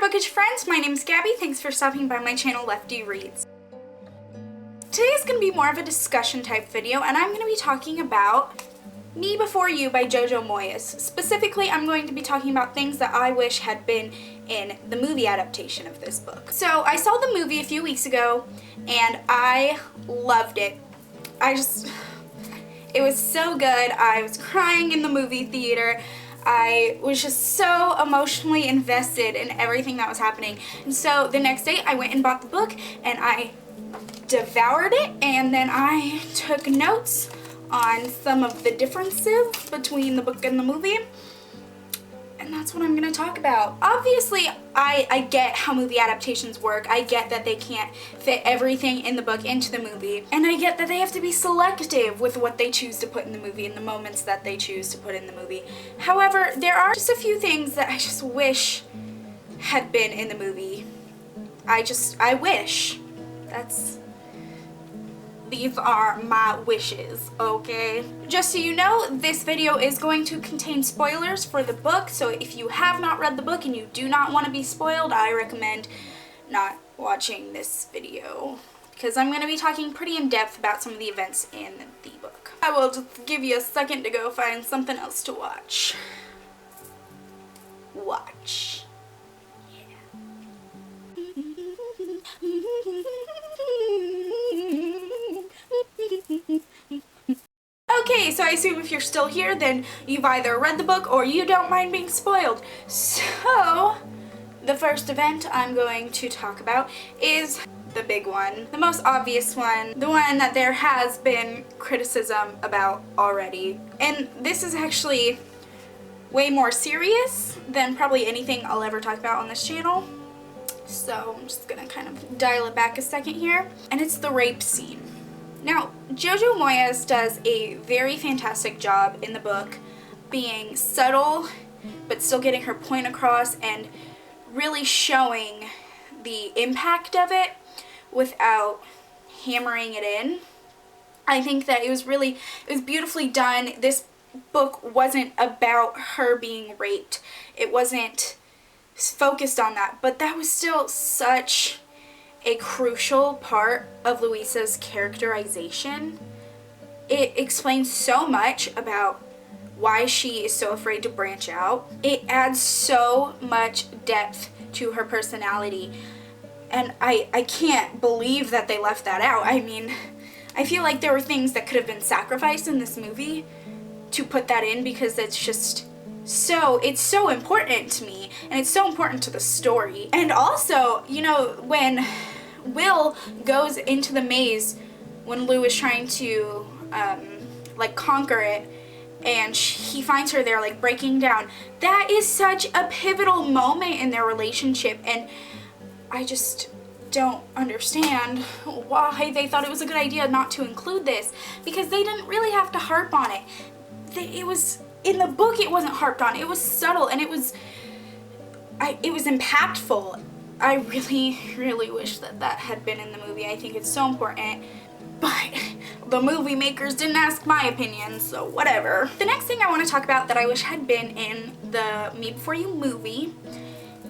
bookish friends, my name is Gabby. Thanks for stopping by my channel, Lefty Reads. Today is going to be more of a discussion type video, and I'm going to be talking about Me Before You by Jojo Moyes. Specifically, I'm going to be talking about things that I wish had been in the movie adaptation of this book. So I saw the movie a few weeks ago, and I loved it. It was so good. I was crying in the movie theater. I was just so emotionally invested in everything that was happening. And so the next day I went and bought the book and I devoured it, and then I took notes on some of the differences between the book and the movie. And that's what I'm going to talk about. Obviously, I get how movie adaptations work. I get that they can't fit everything in the book into the movie. And I get that they have to be selective with what they choose to put in the movie and the moments that they choose to put in the movie. However, there are just a few things that I just wish had been in the movie. I wish. These are my wishes, okay? Just so you know, this video is going to contain spoilers for the book, so if you have not read the book and you do not want to be spoiled, I recommend not watching this video, because I'm going to be talking pretty in depth about some of the events in the book. I will just give you a second to go find something else to watch. Watch. Okay, so I assume if you're still here, then you've either read the book or you don't mind being spoiled. So, the first event I'm going to talk about is the big one, the most obvious one, the one that there has been criticism about already. And this is actually way more serious than probably anything I'll ever talk about on this channel. So I'm just gonna kind of dial it back a second here. And it's the rape scene. Now, Jojo Moyes does a very fantastic job in the book being subtle but still getting her point across and really showing the impact of it without hammering it in. I think that it was beautifully done. This book wasn't about her being raped. It wasn't focused on that, but that was still such a crucial part of Louisa's characterization. It explains so much about why she is so afraid to branch out. It adds so much depth to her personality, and I can't believe that they left that out. I mean, I feel like there were things that could have been sacrificed in this movie to put that in, because it's so important to me, and it's so important to the story. And also, you know, when Will goes into the maze when Lou is trying to conquer it, and he finds her there like breaking down, that is such a pivotal moment in their relationship, and I just don't understand why they thought it was a good idea not to include this, because they didn't really have to harp on it. In the book, it wasn't harped on. It was subtle, and it was impactful. I really, really wish that had been in the movie. I think it's so important, but the movie makers didn't ask my opinion, so whatever. The next thing I want to talk about that I wish had been in the Me Before You movie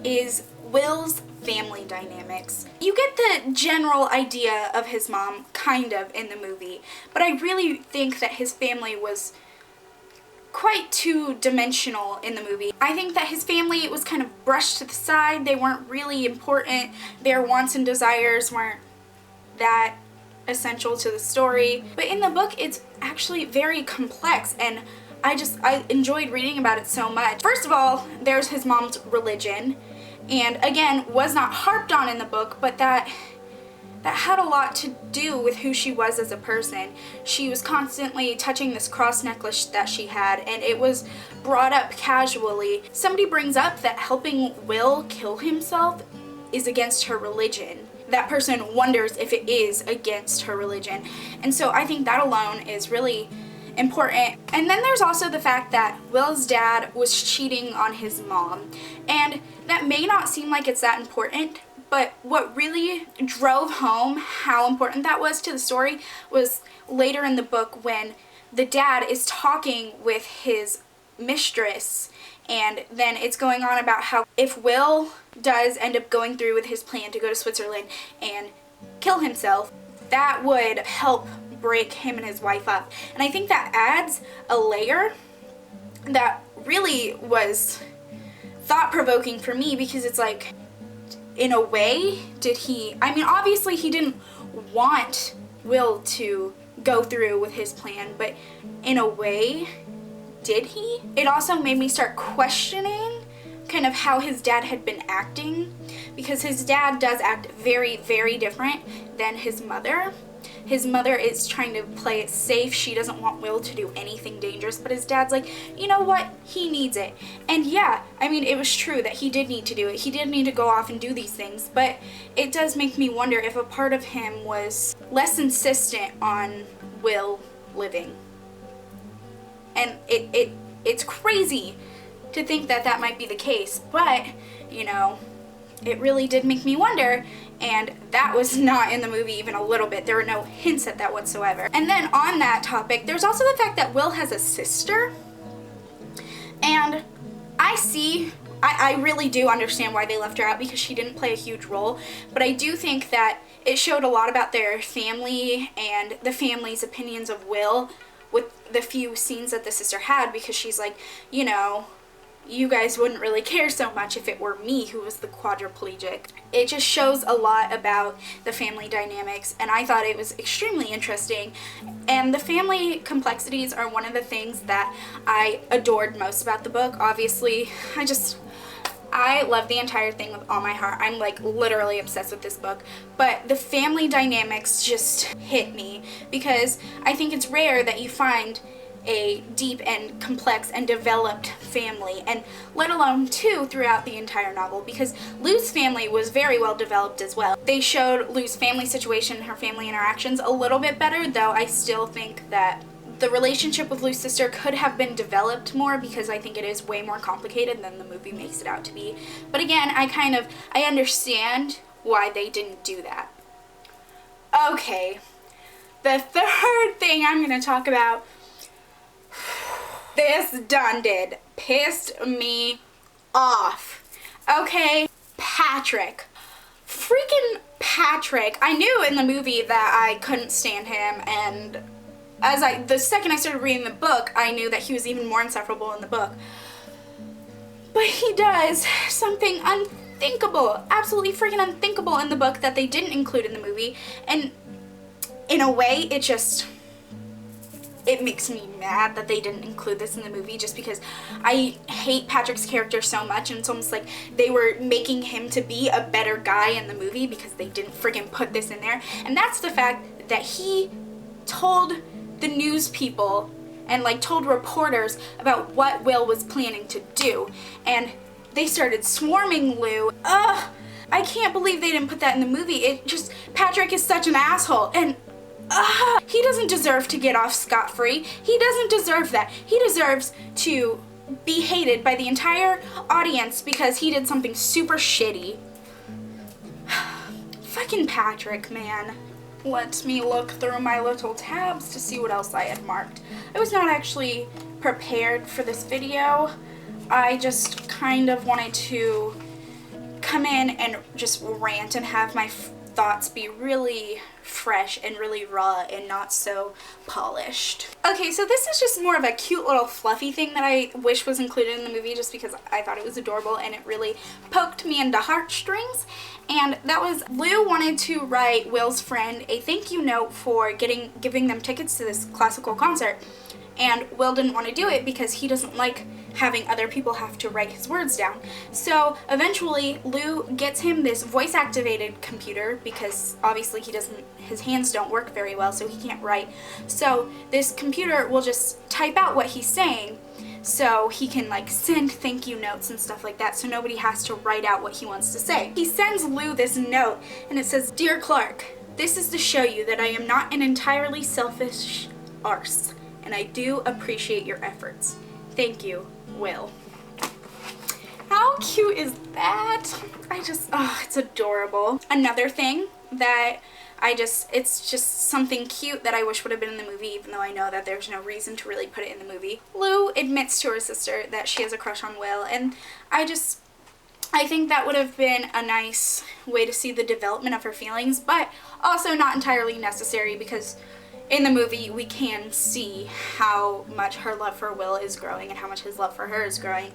is Will's family dynamics. You get the general idea of his mom, kind of, in the movie, but I really think that his family was quite two-dimensional in the movie. I think that his family was kind of brushed to the side. They weren't really important. Their wants and desires weren't that essential to the story. But in the book, it's actually very complex, and I enjoyed reading about it so much. First of all, there's his mom's religion, and again, was not harped on in the book, but that had a lot to do with who she was as a person. She was constantly touching this cross necklace that she had, and it was brought up casually. Somebody brings up that helping Will kill himself is against her religion. That person wonders if it is against her religion. And so I think that alone is really important. And then there's also the fact that Will's dad was cheating on his mom. And that may not seem like it's that important, but what really drove home how important that was to the story was later in the book when the dad is talking with his mistress And then it's going on about how if Will does end up going through with his plan to go to Switzerland and kill himself, that would help break him and his wife up. And I think that adds a layer that really was thought-provoking for me, because it's like, in a way, I mean, obviously he didn't want Will to go through with his plan, but in a way, did he? It also made me start questioning kind of how his dad had been acting, because his dad does act very, very different than his mother. His mother is trying to play it safe. She doesn't want Will to do anything dangerous, but his dad's like, you know what? He needs it. And yeah, I mean, it was true that he did need to do it. He did need to go off and do these things, but it does make me wonder if a part of him was less insistent on Will living. And it's crazy to think that that might be the case, but, you know, it really did make me wonder, and that was not in the movie even a little bit. There were no hints at that whatsoever. And then on that topic, there's also the fact that Will has a sister, and I really do understand why they left her out, because she didn't play a huge role, but I do think that it showed a lot about their family and the family's opinions of Will with the few scenes that the sister had, because she's like, you know, you guys wouldn't really care so much if it were me who was the quadriplegic. It just shows a lot about the family dynamics, and I thought it was extremely interesting. And the family complexities are one of the things that I adored most about the book. Obviously, I love the entire thing with all my heart. I'm like literally obsessed with this book. But the family dynamics just hit me, because I think it's rare that you find a deep and complex and developed family, and let alone two throughout the entire novel, because Lou's family was very well developed as well. They showed Lou's family situation, her family interactions a little bit better, though I still think that the relationship with Lou's sister could have been developed more, because I think it is way more complicated than the movie makes it out to be. But again, I understand why they didn't do that. Okay, the third thing I'm going to talk about, this done did pissed me off. Okay, Patrick. Freaking Patrick. I knew in the movie that I couldn't stand him, and the second I started reading the book, I knew that he was even more insufferable in the book. But he does something unthinkable, absolutely freaking unthinkable in the book that they didn't include in the movie, and in a way, it makes me mad that they didn't include this in the movie, just because I hate Patrick's character so much, and it's almost like they were making him to be a better guy in the movie because they didn't friggin' put this in there. And that's the fact that he told the news people and like told reporters about what Will was planning to do, and they started swarming Lou. Ugh, I can't believe they didn't put that in the movie. Patrick is such an asshole, and he doesn't deserve to get off scot-free. He doesn't deserve that. He deserves to be hated by the entire audience because he did something super shitty. Fucking Patrick, man. Let me look through my little tabs to see what else I had marked. I was not actually prepared for this video. I just kind of wanted to come in and just rant and have my thoughts be really fresh and really raw and not so polished. Okay, so this is just more of a cute little fluffy thing that I wish was included in the movie, just because I thought it was adorable and it really poked me into heartstrings. And that was, Lou wanted to write Will's friend a thank you note for giving them tickets to this classical concert. And Will didn't want to do it because he doesn't like having other people have to write his words down. So eventually Lou gets him this voice-activated computer, because obviously his hands don't work very well, so he can't write. So this computer will just type out what he's saying, so he can like send thank you notes and stuff like that, so nobody has to write out what he wants to say. He sends Lou this note, and it says, "Dear Clark, this is to show you that I am not an entirely selfish arse, and I do appreciate your efforts. Thank you, Will." How cute is that? It's adorable. Another thing that it's just something cute that I wish would have been in the movie, even though I know that there's no reason to really put it in the movie. Lou admits to her sister that she has a crush on Will, and I think that would have been a nice way to see the development of her feelings, but also not entirely necessary, because in the movie we can see how much her love for Will is growing and how much his love for her is growing.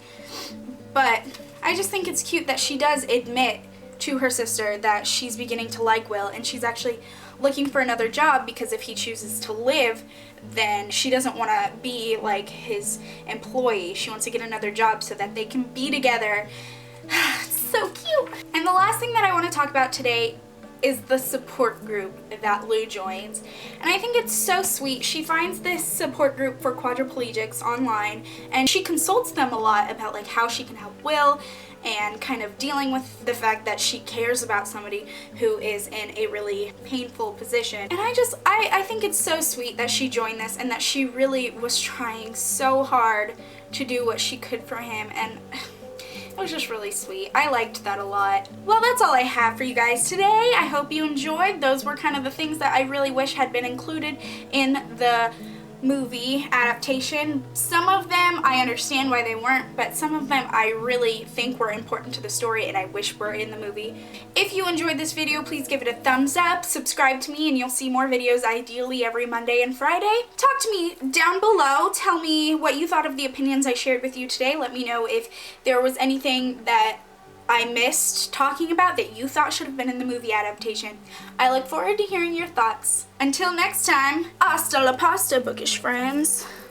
But I just think it's cute that she does admit to her sister that she's beginning to like Will, and she's actually looking for another job, because if he chooses to live, then she doesn't want to be like his employee. She wants to get another job so that they can be together. It's so cute. And the last thing that I want to talk about today is the support group that Lou joins. And I think it's so sweet. She finds this support group for quadriplegics online, and she consults them a lot about like how she can help Will, and kind of dealing with the fact that she cares about somebody who is in a really painful position. And I think it's so sweet that she joined this, and that she really was trying so hard to do what she could for him, and it was just really sweet. I liked that a lot. Well, that's all I have for you guys today. I hope you enjoyed. Those were kind of the things that I really wish had been included in the movie adaptation. Some of them I understand why they weren't, but some of them I really think were important to the story and I wish were in the movie. If you enjoyed this video, please give it a thumbs up, subscribe to me, and you'll see more videos ideally every Monday and Friday. Talk to me down below. Tell me what you thought of the opinions I shared with you today. Let me know if there was anything that I missed talking about that you thought should have been in the movie adaptation. I look forward to hearing your thoughts. Until next time, hasta la pasta, bookish friends.